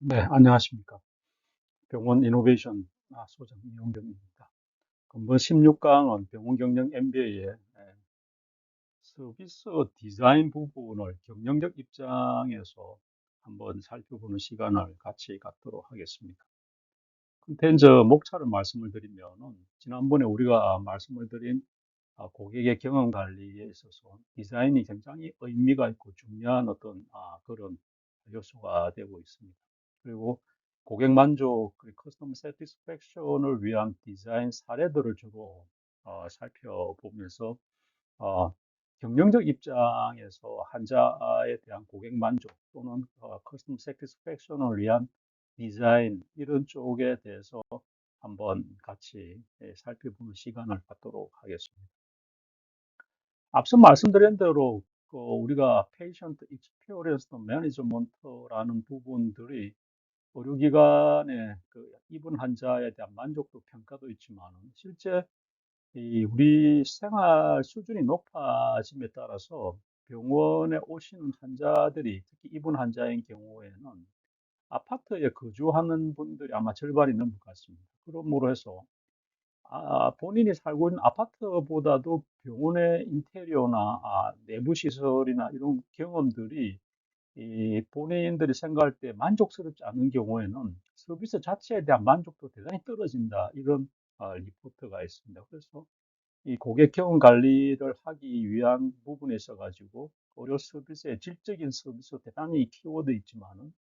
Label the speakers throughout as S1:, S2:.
S1: 네, 안녕하십니까. 병원 이노베이션 소장 이용경입니다. 금번 16강은 병원 경영 MBA의 서비스 디자인 부분을 경영적 입장에서 한번 살펴보는 시간을 같이 갖도록 하겠습니다. 컨텐츠 목차를 말씀을 드리면은 지난번에 우리가 말씀을 드린 고객의 경험 관리에 있어서 디자인이 굉장히 의미가 있고 중요한 어떤 그런 요소가 되고 있습니다. 그리고 고객 만족, 커스텀 세티스팩션을 위한 디자인 사례들을 주로 살펴보면서 어, 경영적 입장에서 환자에 대한 고객 만족 또는 커스텀 세티스팩션을 위한 디자인 이런 쪽에 대해서 한번 같이 살펴보는 시간을 갖도록 하겠습니다. 앞서 말씀드린 대로 우리가 페이션트 익스피리언스 매니지먼트라는 부분들이 의료기관의 그 입원 환자에 대한 만족도 평가도 있지만 실제 이 우리 생활 수준이 높아짐에 따라서 병원에 오시는 환자들이 특히 입원 환자인 경우에는 아파트에 거주하는 분들이 아마 절반이 넘을 것 같습니다. 그러므로 해서 본인이 살고 있는 아파트보다도 병원의 인테리어나 내부 시설이나 이런 경험들이 이 본인들이 생각할 때 만족스럽지 않은 경우에는 서비스 자체에 대한 만족도 대단히 떨어진다. 이런 리포트가 있습니다. 그래서 이 고객 경험 관리를 하기 위한 부분에 있어 가지고 의료 서비스의 질적인 서비스 대단히 키워드 있지만은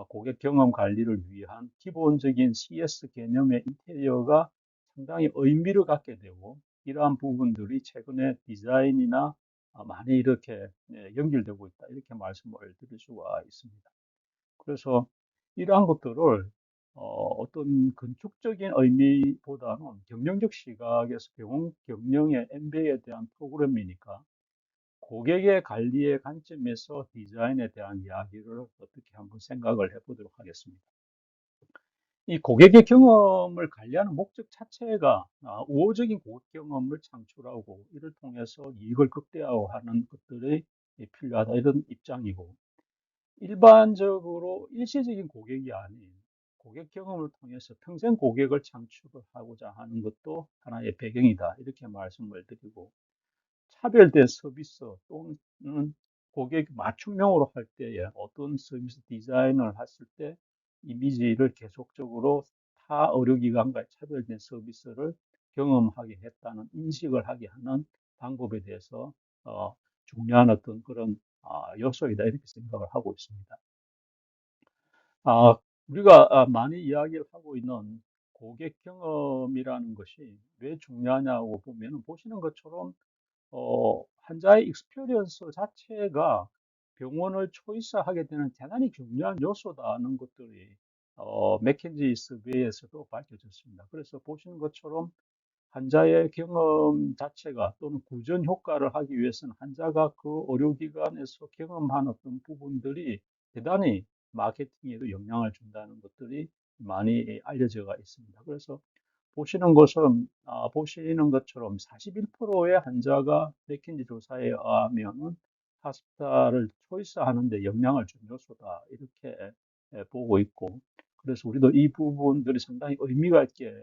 S1: 고객 경험 관리를 위한 기본적인 CS 개념의 인테리어가 상당히 의미를 갖게 되고 이러한 부분들이 최근에 디자인이나 많이 이렇게 연결되고 있다. 이렇게 말씀을 드릴 수가 있습니다. 그래서 이러한 것들을 어떤 건축적인 의미보다는 경영적 시각에서 병원 경영의 MBA에 대한 프로그램이니까 고객의 관리의 관점에서 디자인에 대한 이야기를 어떻게 한번 생각을 해보도록 하겠습니다. 이 고객의 경험을 관리하는 목적 자체가 우호적인 고객 경험을 창출하고 이를 통해서 이익을 극대화하는 것들이 필요하다 이런 입장이고 일반적으로 일시적인 고객이 아닌 고객 경험을 통해서 평생 고객을 창출하고자 하는 것도 하나의 배경이다 이렇게 말씀을 드리고 차별된 서비스 또는 고객 맞춤형으로 할 때에 어떤 서비스 디자인을 했을 때 이미지를 계속적으로 타 의료기관과의 차별된 서비스를 경험하게 했다는 인식을 하게 하는 방법에 대해서 중요한 어떤 그런 요소이다 이렇게 생각을 하고 있습니다. 우리가 많이 이야기를 하고 있는 고객 경험이라는 것이 왜 중요하냐고 보면 보시는 것처럼 환자의 익스피리언스 자체가 병원을 초이스하게 되는 대단히 중요한 요소다는 것들이 맥켄지 서베이에서도 밝혀졌습니다. 그래서 보시는 것처럼 환자의 경험 자체가 또는 구전 효과를 하기 위해서는 환자가 그 의료기관에서 경험한 어떤 부분들이 대단히 마케팅에도 영향을 준다는 것들이 많이 알려져 있습니다. 그래서 보시는 것처럼 41%의 환자가 맥킨지 조사에 의하면은 하스피탈을 초이스하는 데 영향을 준 요소다 이렇게 보고 있고 그래서 우리도 이 부분들이 상당히 의미가 있게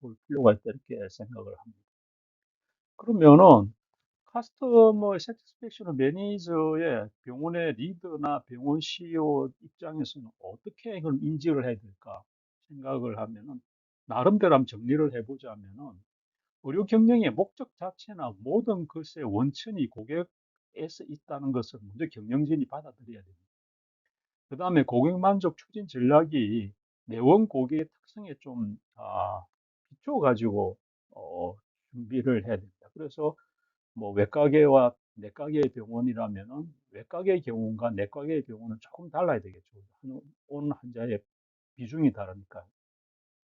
S1: 볼 필요가 있다 이렇게 생각을 합니다. 그러면은 커스터머 세티스팩션 매니저의 병원의 리더나 병원 CEO 입장에서는 어떻게 그걸 인지를 해야 될까 생각을 하면은 나름대로 한번 정리를 해보자면은 의료 경영의 목적 자체나 모든 것의 원천이 고객에서 있다는 것을 먼저 경영진이 받아들여야 됩니다. 그 다음에 고객 만족 추진 전략이 내원 고객의 특성에 좀 비춰 가지고 준비를 해야 됩니다. 그래서 뭐 외과계와 내과계의 병원이라면은 외과계의 경우가 내과계의 병원은 조금 달라야 되겠죠. 오는 환자의 비중이 다르니까.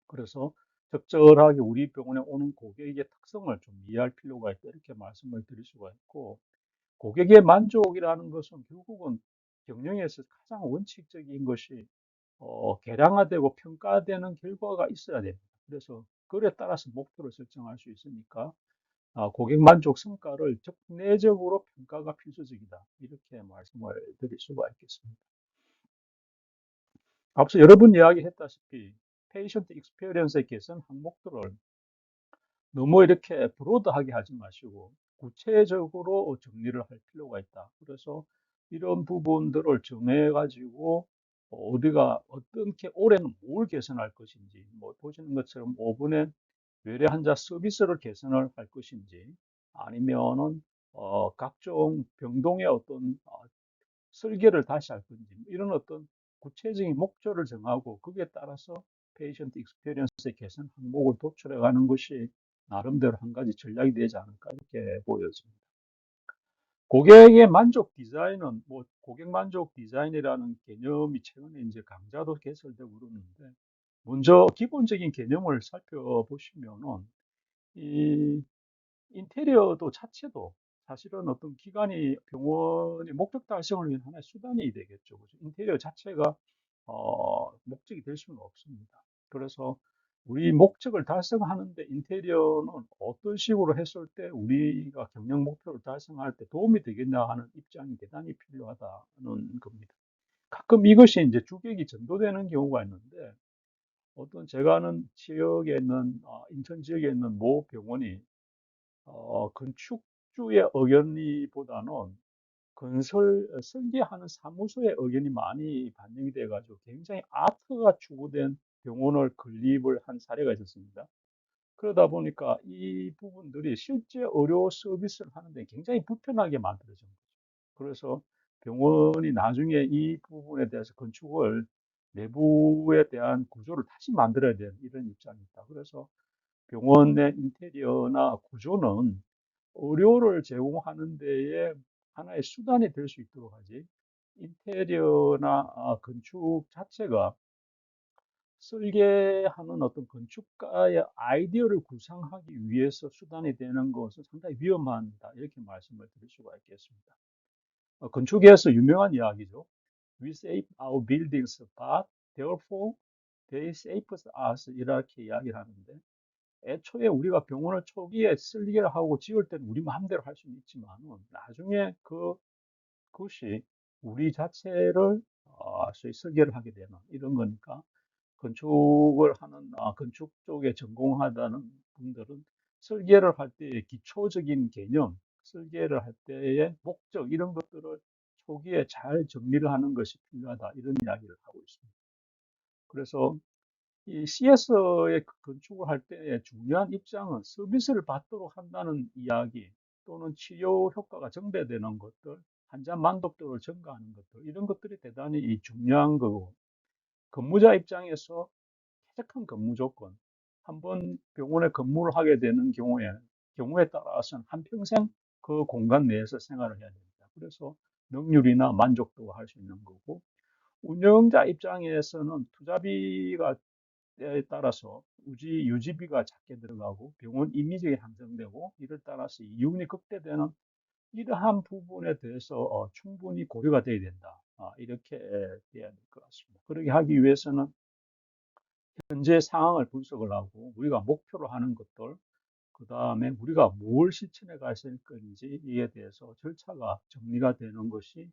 S1: 그래서 적절하게 우리 병원에 오는 고객의 특성을 좀 이해할 필요가 있다. 이렇게 말씀을 드릴 수가 있고, 고객의 만족이라는 것은 결국은 경영에서 가장 원칙적인 것이 개량화되고 평가되는 결과가 있어야 됩니다. 그래서 그에 따라서 목표를 설정할 수 있으니까 고객 만족 성과를 적내적으로 평가가 필수적이다. 이렇게 말씀을 드릴 수가 있겠습니다. 앞서 여러 번 이야기했다시피 페이션트 익스페리언스의 개선 항목들을 너무 이렇게 브로드하게 하지 마시고 구체적으로 정리를 할 필요가 있다. 그래서 이런 부분들을 정해가지고 어디가 어떻게 올해는 뭘 개선할 것인지, 뭐 보시는 것처럼 5분의 외래 환자 서비스를 개선을 할 것인지, 아니면은 각종 병동의 어떤 설계를 다시 할 건지, 뭐 이런 어떤 구체적인 목표를 정하고 거기에 따라서 페이션트 익스페리언스의 개선 항목을 도출해 가는 것이 나름대로 한 가지 전략이 되지 않을까 이렇게 보여집니다. 고객의 만족 디자인은 뭐 고객 만족 디자인이라는 개념이 최근에 이제 강좌도 개설되고 그러는데, 먼저 기본적인 개념을 살펴보시면은 이 인테리어도 자체도 사실은 어떤 기관이 병원의 목적 달성을 위한 하나의 수단이 되겠죠. 그죠? 인테리어 자체가 목적이 될 수는 없습니다. 그래서 우리 목적을 달성하는데 인테리어는 어떤 식으로 했을 때 우리가 경영 목표를 달성할 때 도움이 되겠나 하는 입장이 대단히 필요하다는 겁니다. 가끔 이것이 이제 주객이 전도되는 경우가 있는데, 어떤 제가 아는 지역에 있는 인천 지역에 있는 모 병원이 건축주의 의견이보다는 설계하는 사무소의 의견이 많이 반영이 돼가지고 굉장히 아트가 추구된 병원을 건립을 한 사례가 있었습니다. 그러다 보니까 이 부분들이 실제 의료 서비스를 하는데 굉장히 불편하게 만들어진 거죠. 그래서 병원이 나중에 이 부분에 대해서 건축을 내부에 대한 구조를 다시 만들어야 되는 이런 입장입니다. 그래서 병원의 인테리어나 구조는 의료를 제공하는 데에 하나의 수단이 될 수 있도록 하지, 인테리어나 건축 자체가 설계하는 어떤 건축가의 아이디어를 구상하기 위해서 수단이 되는 것은 상당히 위험하다, 이렇게 말씀을 드릴 수가 있겠습니다. 건축에서 유명한 이야기죠. We shape our buildings, but therefore they shape us, 이렇게 이야기를 하는데, 애초에 우리가 병원을 초기에 설계를 하고 지을 때는 우리 마음대로 할 수는 있지만 나중에 그것이 우리 자체를 소위 설계를 하게 되는 이런 거니까, 건축을 하는 건축 쪽에 전공하다는 분들은 설계를 할 때의 기초적인 개념, 설계를 할 때의 목적, 이런 것들을 초기에 잘 정리를 하는 것이 필요하다, 이런 이야기를 하고 있습니다. 그래서 이 CS의 건축을 할 때 중요한 입장은 서비스를 받도록 한다는 이야기, 또는 치료 효과가 증대되는 것들, 환자 만족도를 증가하는 것들, 이런 것들이 대단히 중요한 거고, 근무자 입장에서 쾌적한 근무 조건, 한번 병원에 근무를 하게 되는 경우에 따라서는 한평생 그 공간 내에서 생활을 해야 됩니다. 그래서 능률이나 만족도가 할 수 있는 거고, 운영자 입장에서는 투자비가 에 따라서 유지비가 작게 들어가고 병원 이미지가 향상되고, 이를 따라서 이윤이 극대되는 이러한 부분에 대해서 충분히 고려가 돼야 된다. 이렇게 돼야 될 것 같습니다. 그러게 하기 위해서는 현재 상황을 분석을 하고 우리가 목표로 하는 것들, 그 다음에 우리가 뭘 실천해 갈 건지에 대해서 절차가 정리가 되는 것이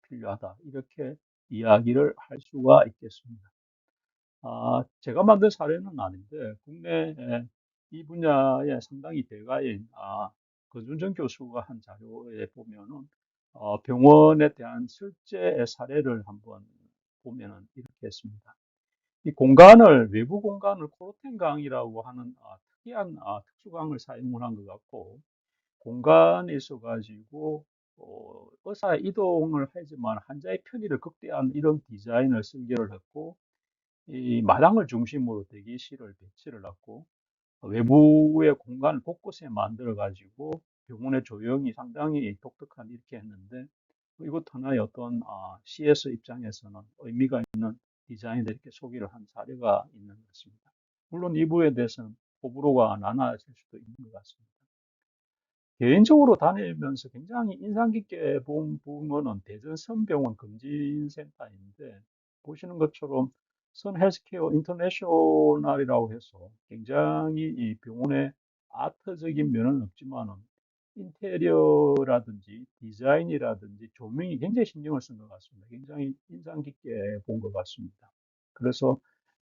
S1: 필요하다, 이렇게 이야기를 할 수가 있겠습니다. 제가 만든 사례는 아닌데 국내 이 분야의 상당히 대가인 권순정 교수가 한 자료에 보면은 병원에 대한 실제 사례를 한번 보면은 이렇게 했습니다. 이 공간을, 외부 공간을 코르텐강이라고 하는 특이한 특수강을 사용을 한 것 같고, 공간에 있어 가지고 의사의 이동을 하지만 환자의 편의를 극대화한 이런 디자인을 설계를 했고, 이 마당을 중심으로 대기실을 배치를 했고, 외부의 공간을 곳곳에 만들어 가지고 병원의 조형이 상당히 독특한 이렇게 했는데, 이것 하나의 어떤 CS 입장에서는 의미가 있는 디자인을 이렇게 소개를 한 사례가 있는 것 같습니다. 물론 이 부분에 대해서는 호불호가 나눠질 수도 있는 것 같습니다. 개인적으로 다니면서 굉장히 인상 깊게 본 부분은 대전 선병원 검진센터인데, 보시는 것처럼 선 헬스케어 인터내셔널이라고 해서 굉장히 이 병원의 아트적인 면은 없지만은 인테리어라든지 디자인이라든지 조명이 굉장히 신경을 쓴 것 같습니다. 굉장히 인상 깊게 본 것 같습니다. 그래서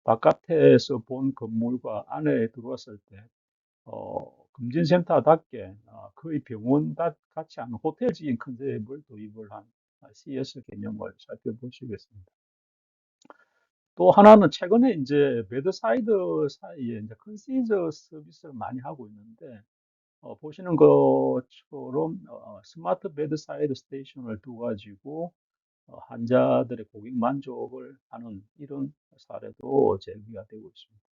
S1: 바깥에서 본 건물과 안에 들어왔을 때 검진센터답게 거의 병원 같지 않은 호텔적인 컨셉을 도입을 한 CS 개념을 살펴보시겠습니다. 또 하나는 최근에 이제 베드사이드 사이에 이제 컨시저 서비스를 많이 하고 있는데 보시는 것처럼 스마트 베드사이드 스테이션을 두가지고 환자들의 고객 만족을 하는 이런 사례도 제기가 되고 있습니다.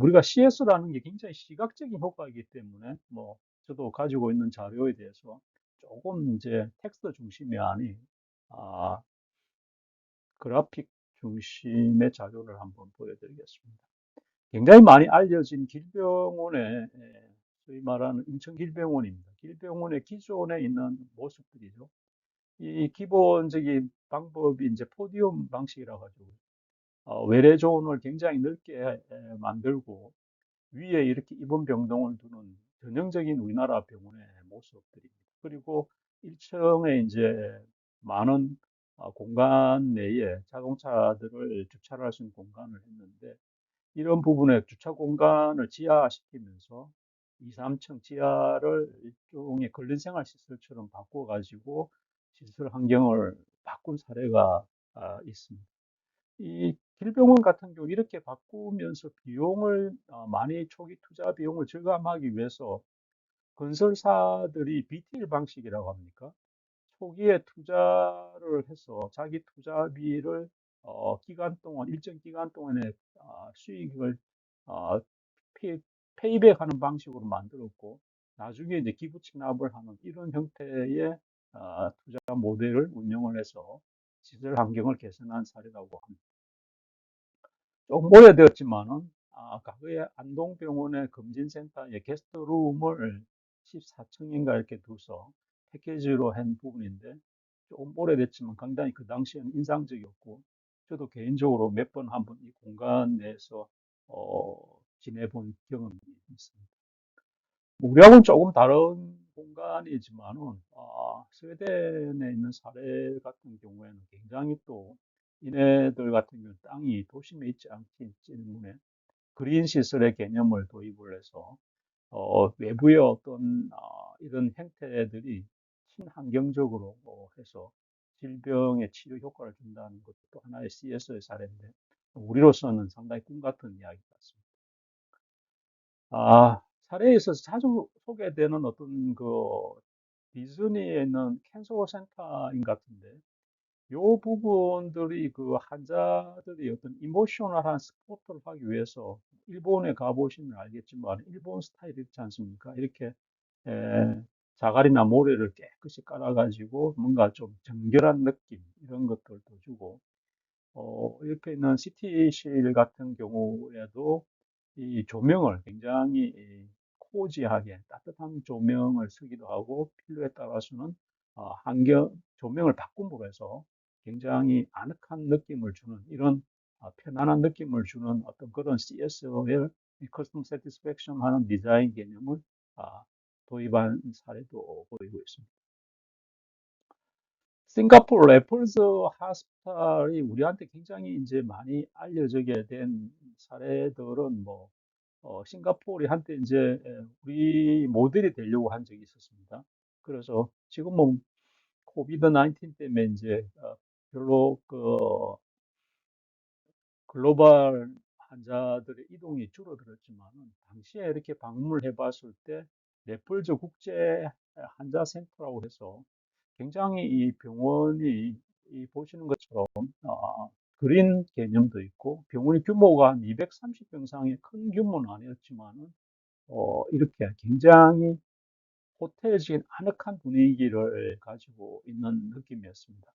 S1: 우리가 CS라는 게 굉장히 시각적인 효과이기 때문에 뭐 저도 가지고 있는 자료에 대해서 조금 이제 텍스트 중심이 아닌 아, 그래픽 중심의 자료를 한번 보여드리겠습니다. 굉장히 많이 알려진 길병원의 소위 말하는 인천길병원입니다. 길병원의 기존에 있는 모습들이죠. 이 기본적인 방법이 이제 포디움 방식이라 가지고 외래존을 굉장히 넓게 만들고 위에 이렇게 입원 병동을 두는 전형적인 우리나라 병원의 모습들입니다. 그리고 1층에 이제 많은 공간 내에 자동차들을 주차를 할 수 있는 공간을 했는데 이런 부분에 주차 공간을 지하화시키면서 2, 3층 지하를 일종의 근린생활 시설처럼 바꿔가지고 시설 환경을 바꾼 사례가 있습니다. 이 길병원 같은 경우 이렇게 바꾸면서 비용을 많이 초기 투자 비용을 절감하기 위해서 건설사들이 BTL 방식이라고 합니까? 초기에 투자를 해서 자기 투자비를 기간 동안 일정 기간 동안에 수익을 어, 페이백하는 방식으로 만들었고 나중에 이제 기부 취납을 하는 이런 형태의 투자 모델을 운영을 해서 시설 환경을 개선한 사례라고 합니다. 조금 오래되었지만은 과거에 안동병원의 검진센터의 게스트룸을 14층인가 이렇게 둬서 패키지로 한 부분인데 조금 오래됐지만 상당히 그 당시에는 인상적이었고 저도 개인적으로 몇 번 한번 이 공간 내에서 지내본 경험이 있습니다. 우리하고는 조금 다른 공간이지만은 스웨덴에 있는 사례 같은 경우에는 굉장히 또 이네들 같은 경우는 땅이 도심에 있지 않기 때문에 그린 시설의 개념을 도입을 해서 외부의 어떤 이런 행태들이 친환경적으로 해서 질병의 치료 효과를 준다는 것도 하나의 CS의 사례인데 우리로서는 상당히 꿈 같은 이야기 같습니다. 사례에 있어서 자주 소개되는 어떤 그 디즈니에 있는 캔서 센터인 같은데 요 부분들이 그 환자들이 어떤 이모셔널한 스포트를 하기 위해서 일본에 가보시면 알겠지만 일본 스타일이 있지 않습니까? 이렇게 에, 자갈이나 모래를 깨끗이 깔아가지고 뭔가 좀 정결한 느낌 이런 것들도 주고 이렇게 있는 CT실 같은 경우에도 이 조명을 굉장히 코지하게 따뜻한 조명을 쓰기도 하고 필요에 따라서는 조명을 바꿈으로 해서 굉장히 아늑한 느낌을 주는 이런 편안한 느낌을 주는 어떤 그런 CS의 커스텀 세티스팩션 하는 디자인 개념을 아, 도입한 사례도 보이고 있습니다. 싱가포르 레펄스 하스피탈이 우리한테 굉장히 이제 많이 알려지게 된 사례들은 뭐 싱가포르이 한때 이제 우리 모델이 되려고 한 적이 있었습니다. 그래서 지금은 코비드 19 때문에 이제 별로 그 글로벌 환자들의 이동이 줄어들었지만은 당시에 이렇게 방문을 해봤을 때 레펄즈 국제 환자 센터라고 해서 굉장히 이 병원이 이 보시는 것처럼 그린 개념도 있고 병원의 규모가 한 230병상의 큰 규모는 아니었지만은 이렇게 굉장히 호텔적인 아늑한 분위기를 가지고 있는 느낌이었습니다.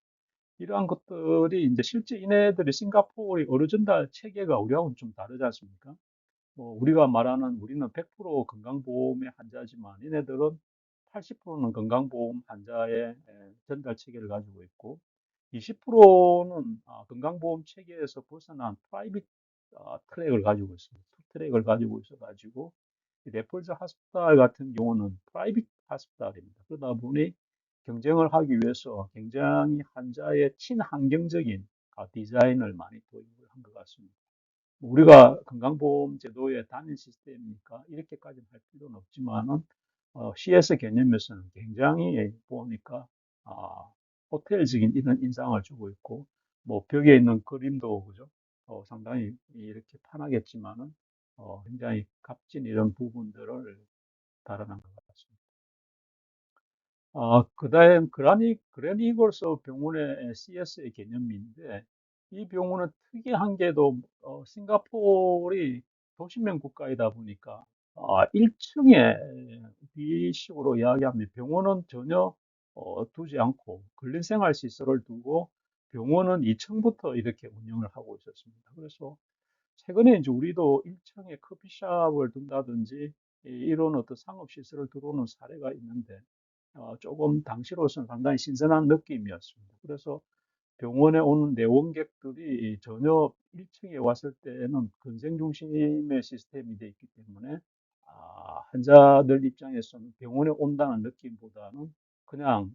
S1: 이러한 것들이 이제 실제 이네들이 싱가포르의 어르전달 체계가 우리하고는 좀 다르지 않습니까? 우리가 말하는 우리는 100% 건강보험의 환자지만 얘네들은 80%는 건강보험 환자의 전달 체계를 가지고 있고 20%는 건강보험 체계에서 벗어난 프라이빗 트랙을 가지고 있습니다. 트랙을 가지고 있어가지고 레펄즈 하스피탈 같은 경우는 프라이빗 하스피탈입니다. 그러다 보니 경쟁을 하기 위해서 굉장히 환자의 친환경적인 디자인을 많이 도입을 같습니다. 우리가 건강보험 제도의 단일 시스템이니까 이렇게까지는 할 필요는 없지만은 CS 개념에서는 굉장히 보니까 아, 호텔적인 이런 인상을 주고 있고 뭐 벽에 있는 그림도 그죠? 상당히 이렇게 편하겠지만은 굉장히 값진 이런 부분들을 달아난 것 같습니다. 그다음 그레니걸스 병원의 CS의 개념인데 이 병원은 특이한 게도 싱가포르이 도시명 국가이다 보니까 1층에 B식으로 이야기하면 병원은 전혀 두지 않고 근린생활 시설을 두고 병원은 2층부터 이렇게 운영을 하고 있었습니다. 그래서 최근에 이제 우리도 1층에 커피숍을 둔다든지 이런 어떤 상업시설을 들어오는 사례가 있는데 조금 당시로서는 상당히 신선한 느낌이었습니다. 그래서 병원에 오는 내원객들이 전혀 1층에 왔을 때는 건생 중심의 시스템이 되어 있기 때문에 환자들 입장에서는 병원에 온다는 느낌보다는 그냥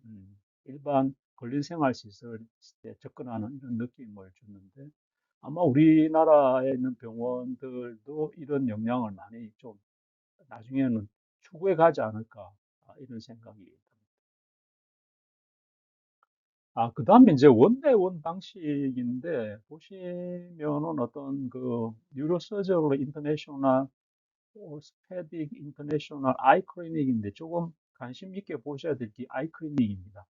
S1: 일반 근린생활시설에 접근하는 이런 느낌을 줬는데 아마 우리나라에 있는 병원들도 이런 역량을 많이 좀 나중에는 추구해 가지 않을까 이런 생각이 듭니다. 그다음에 이제 원대원 방식인데 보시면은 어떤 그 뉴로서저리 인터내셔널, 오스페딕 인터내셔널 아이 클리닉인데 조금 관심 있게 보셔야 될 게 아이 클리닉입니다.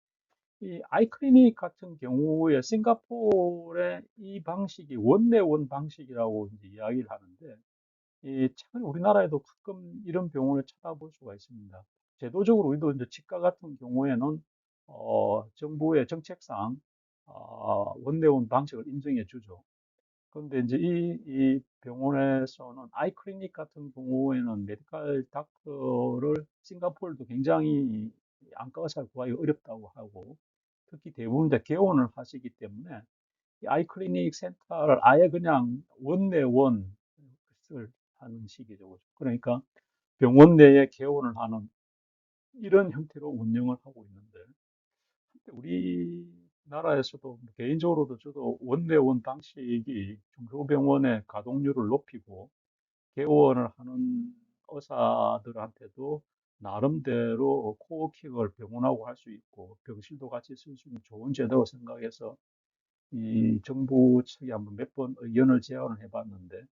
S1: 이 아이 클리닉 같은 경우에 싱가포르의 이 방식이 원내원 방식이라고 이제 이야기를 하는데 최근에 우리나라에도 가끔 이런 병원을 찾아볼 수가 있습니다. 제도적으로 우리도 이제 치과 같은 경우에는 정부의 정책상 원내원 방식을 인정해 주죠. 그런데 이제 이 병원에서는 아이 클리닉 같은 경우에는 메디컬 닥터를 싱가포르도 굉장히 안과가 잘 구하기 어렵다고 하고 특히 대부분 다 개원을 하시기 때문에 이 아이 클리닉 센터를 아예 그냥 원내원을 하는 식이죠. 그러니까 병원 내에 개원을 하는 이런 형태로 운영을 하고 있는데 우리나라에서도 개인적으로도 저도 원내원 방식이 중소병원의 가동률을 높이고 개원을 하는 의사들한테도 나름대로 코워킹을 병원하고 할 수 있고 병실도 같이 쓸 수 있는 좋은 제도로 생각해서 이 정부 측에 한번 몇 번 의견을 제안을 해봤는데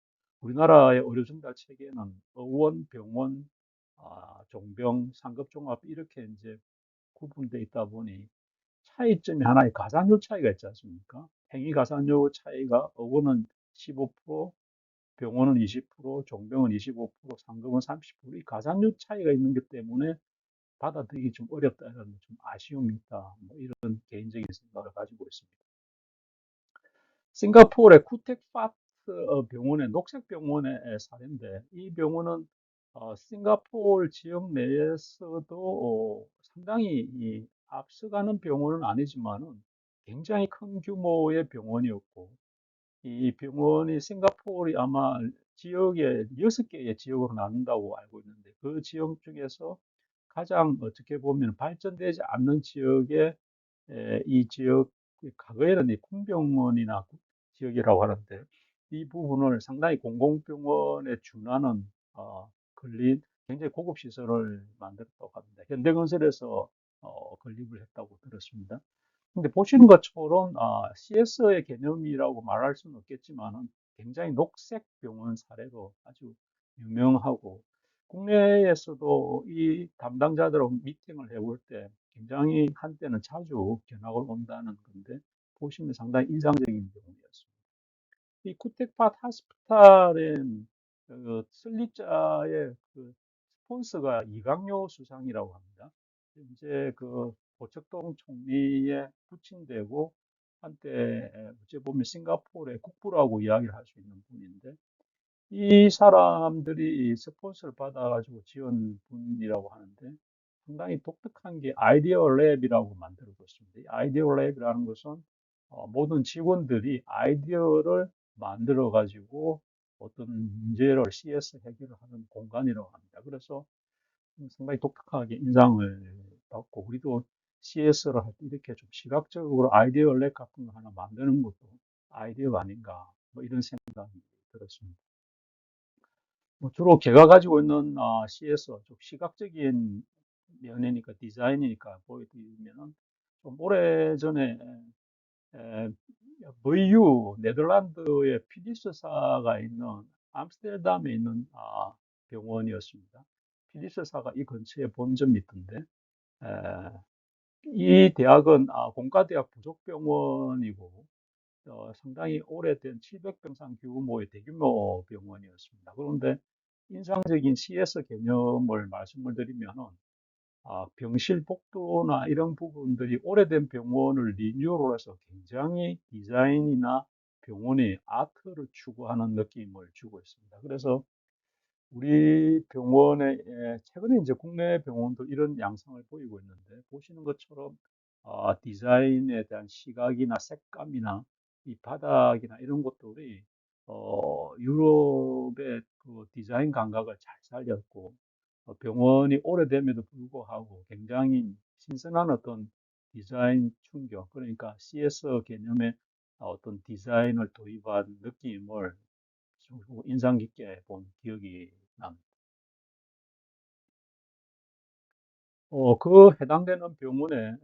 S1: 우리나라의 의료 정달 체계는 의원, 병원, 종병, 상급종합 이렇게 이제 구분되어 있다 보니 차이점이 하나의 가산율 차이가 있지 않습니까? 행위 가산율 차이가 의원은 15%, 병원은 20%, 종병은 25%, 상급은 30%이 가산율 차이가 있는 것 때문에 받아들이기 좀 어렵다 이런 좀 아쉬움이 있다. 뭐 이런 개인적인 생각을 가지고 있습니다. 싱가포르의 쿠텍파트 병원의 녹색병원의 사례인데 이 병원은 싱가포르 지역 내에서도 상당히 앞서가는 병원은 아니지만은 굉장히 큰 규모의 병원이었고 이 병원이 싱가포르이 아마 지역에 6개의 지역으로 나눈다고 알고 있는데 그 지역 중에서 가장 어떻게 보면 발전되지 않는 지역에 이 지역 과거에는 이 쿵병원이나 지역이라고 하는데 이 부분을 상당히 공공병원에 준하는 건립 굉장히 고급 시설을 만들었다고 합니다. 현대건설에서 건립을 했다고 들었습니다. 근데 보시는 것처럼 CS의 개념이라고 말할 수는 없겠지만은 굉장히 녹색 병원 사례로 아주 유명하고 국내에서도 이 담당자들하고 미팅을 해볼 때 굉장히 한때는 자주 견학을 온다는 건데 보시면 상당히 인상적인 경우였습니다. 이 쿠텍팟 하스피탈은 설립자의 그 스폰서가 이강요 수상이라고 합니다. 현재 그 고척동 총리의 부친되고 한때 어찌 보면 싱가포르의 국부라고 이야기를 할 수 있는 분인데 이 사람들이 스폰서를 받아가지고 지은 분이라고 하는데 상당히 독특한 게 아이디어 랩이라고 만들어졌습니다. 이 아이디어 랩이라는 것은 모든 직원들이 아이디어를 만들어가지고 어떤 문제를 CS 해결을 하는 공간이라고 합니다. 그래서 상당히 독특하게 인상을 받고 우리도 CS를 할 때 이렇게 좀 시각적으로 아이디어 랩 같은 거 하나 만드는 것도 아이디어가 아닌가 뭐 이런 생각이 들었습니다. 뭐 주로 걔가 가지고 있는 CS, 좀 시각적인 면이니까 디자인이니까 보여드리면은 좀 오래전에 에, VU 네덜란드의 피디스사가 있는 암스테르담에 있는 병원이었습니다. 피디스사가 이 근처에 본점이 있던데 에, 이 대학은 공과대학 부속병원이고 상당히 오래된 700병상 규모의 대규모 병원이었습니다. 그런데 인상적인 CS 개념을 말씀을 드리면은 병실 복도나 이런 부분들이 오래된 병원을 리뉴얼을 해서 굉장히 디자인이나 병원의 아트를 추구하는 느낌을 주고 있습니다. 그래서 우리 병원에 최근에 이제 국내 병원도 이런 양상을 보이고 있는데 보시는 것처럼 디자인에 대한 시각이나 색감이나 이 바닥이나 이런 것들이 유럽의 그 디자인 감각을 잘 살렸고 병원이 오래됨에도 불구하고 굉장히 신선한 어떤 디자인 충격, 그러니까 CS 개념의 어떤 디자인을 도입한 느낌을 좀 인상 깊게 본 기억이 납니다. 그 해당되는 병원에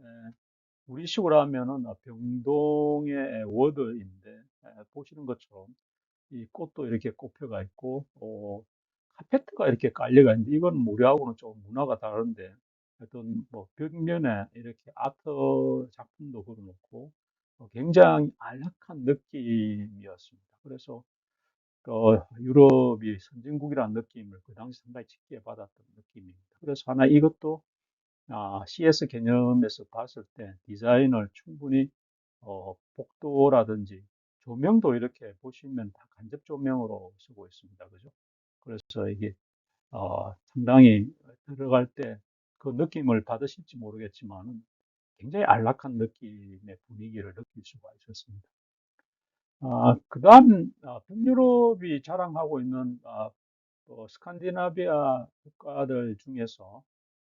S1: 우리식으로 하면은 병동의 워드인데 보시는 것처럼 이 꽃도 이렇게 꼽혀가 있고 카페트가 이렇게 깔려가 있는데 이건 우리하고는 좀 문화가 다른데 하여튼 뭐 벽면에 이렇게 아트 작품도 걸어놓고 굉장히 안락한 느낌이었습니다. 그래서 유럽이 선진국이라는 느낌을 그 당시 상당히 짙게 받았던 느낌입니다. 그래서 하나 이것도 CS 개념에서 봤을 때 디자인을 충분히 복도라든지 조명도 이렇게 보시면 다 간접 조명으로 쓰고 있습니다. 그죠? 그래서 이게 상당히 들어갈 때 그 느낌을 받으실지 모르겠지만 굉장히 안락한 느낌의 분위기를 느낄 수가 있었습니다. 그다음 북유럽이 자랑하고 있는 스칸디나비아 국가들 중에서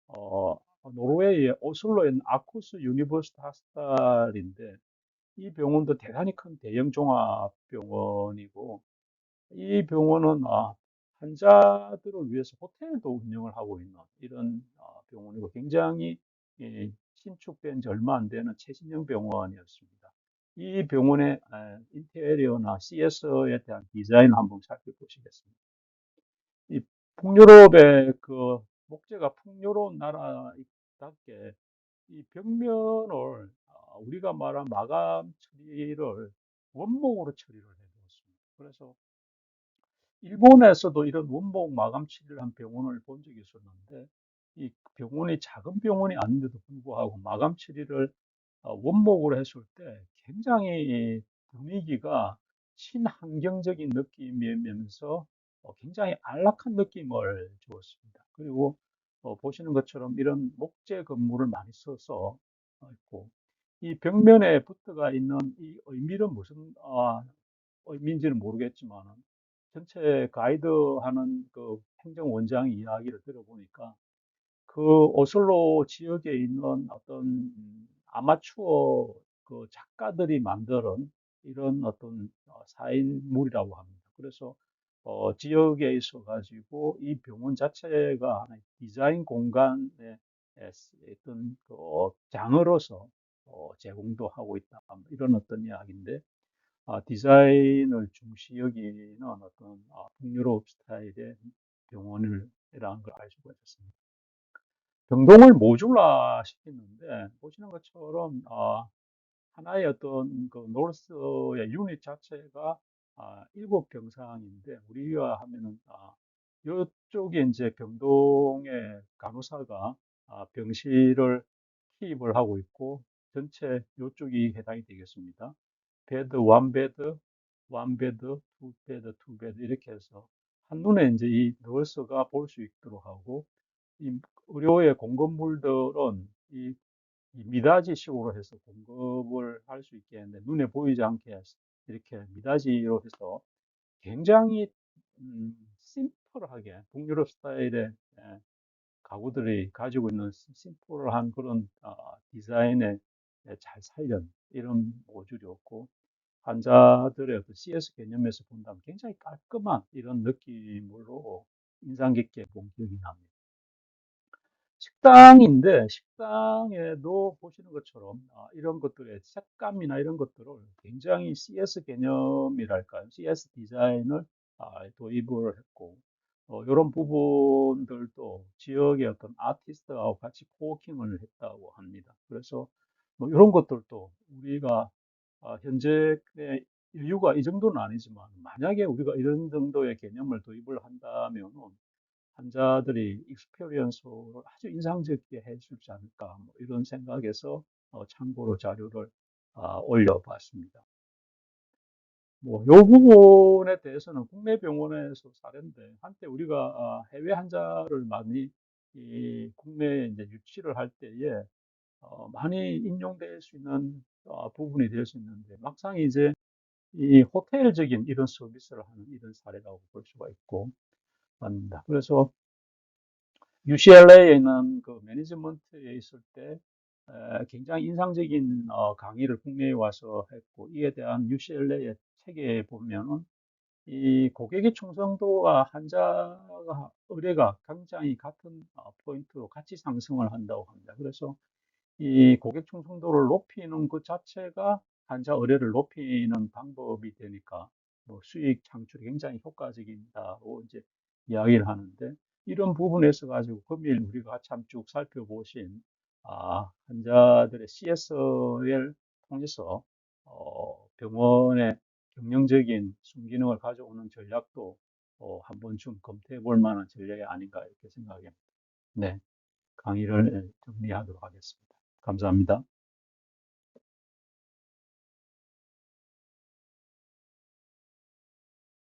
S1: 어, 노르웨이의 오슬로에 있는 아쿠스 유니버시티 하스탈인데 이 병원도 대단히 큰 대형 종합병원이고 이 병원은 환자들을 위해서 호텔도 운영을 하고 있는 이런 병원이고 굉장히 신축된 지 얼마 안 되는 최신형 병원이었습니다. 이 병원의 인테리어나 CS에 대한 디자인 한번 살펴보시겠습니다. 이 북유럽의 그 목재가 풍요로운 나라답게 이 벽면을 우리가 말한 마감 처리를 원목으로 처리를 해두었습니다. 그래서 일본에서도 이런 원목 마감 처리를 한 병원을 본 적이 있었는데 이 병원이 작은 병원이 아닌데도 불구하고 마감 처리를 원목으로 했을 때 굉장히 분위기가 친환경적인 느낌이면서 굉장히 안락한 느낌을 주었습니다. 그리고 보시는 것처럼 이런 목재 건물을 많이 써서 있고 이 벽면에 붙어가 있는 이 의미는 무슨 의미인지는 모르겠지만 전체 가이드하는 그 행정원장 이야기를 들어보니까 그 오슬로 지역에 있는 어떤 아마추어 그 작가들이 만드는 이런 어떤 사인물이라고 합니다. 그래서 지역에 있어 가지고 이 병원 자체가 하나의 디자인 공간의 어떤 그 장으로서 제공도 하고 있다. 뭐 이런 어떤 이야기인데 디자인을 중시 여기는 어떤 북유럽 스타일의 병원이라는 걸 알 수가 있었습니다. 병동을 모듈화 시켰는데 보시는 것처럼 하나의 어떤 그 노르스의 유닛 자체가 일곱 병상인데 우리가 하면은 이쪽에 이제 병동의 간호사가 병실을 투입을 하고 있고 전체 이쪽이 해당이 되겠습니다. 베드, 원베드, 원베드, 투베드, 투베드 이렇게 해서 한눈에 이제 이 너스가 볼 수 있도록 하고 이 의료의 공급물들은 이 미닫이식으로 해서 공급을 할 수 있게 했는데 눈에 보이지 않게 이렇게 미닫이로 해서 굉장히 심플하게 북유럽 스타일의 가구들이 가지고 있는 심플한 그런 디자인에 잘 살린 이런 모듈이었고 환자들의 어떤 CS 개념에서 본다면 굉장히 깔끔한 이런 느낌으로 인상 깊게 본 기억이 납니다. 식당인데 식당에도 보시는 것처럼 이런 것들의 색감이나 이런 것들을 굉장히 CS 개념이랄까요? CS 디자인을 도입을 했고 이런 부분들도 지역의 어떤 아티스트하고 같이 코워킹을 했다고 합니다. 그래서 뭐 이런 것들도 우리가 현재의 여유가 이 정도는 아니지만 만약에 우리가 이런 정도의 개념을 도입을 한다면은 환자들이 익스페리언스를 아주 인상적이게 해주지 않을까 뭐 이런 생각에서 참고로 자료를 올려봤습니다. 뭐, 요 부분에 대해서는 국내 병원에서 사례인데 한때 우리가 해외 환자를 많이 이 국내에 이제 유치를 할 때에 많이 인용될 수 있는 부분이 될 수 있는데 막상 이제 이 호텔적인 이런 서비스를 하는 이런 사례라고 볼 수가 있고 합니다. 그래서 UCLA에 있는 그 매니지먼트에 있을 때 굉장히 인상적인 강의를 국내에 와서 했고 이에 대한 UCLA의 책에 보면은 이 고객의 충성도와 환자가 의뢰가 굉장히 같은 포인트로 같이 상승을 한다고 합니다. 그래서 이 고객 충성도를 높이는 것 자체가 환자 의뢰를 높이는 방법이 되니까 뭐 수익 창출이 굉장히 효과적이다고 이제 이야기를 하는데 이런 부분에서 가지고 금일 우리가 참 쭉 살펴보신 환자들의 CS를 통해서 병원의 경영적인 순기능을 가져오는 전략도 한 번쯤 검토해 볼 만한 전략이 아닌가 이렇게 생각합니다. 네, 강의를 정리하도록 하겠습니다. 감사합니다.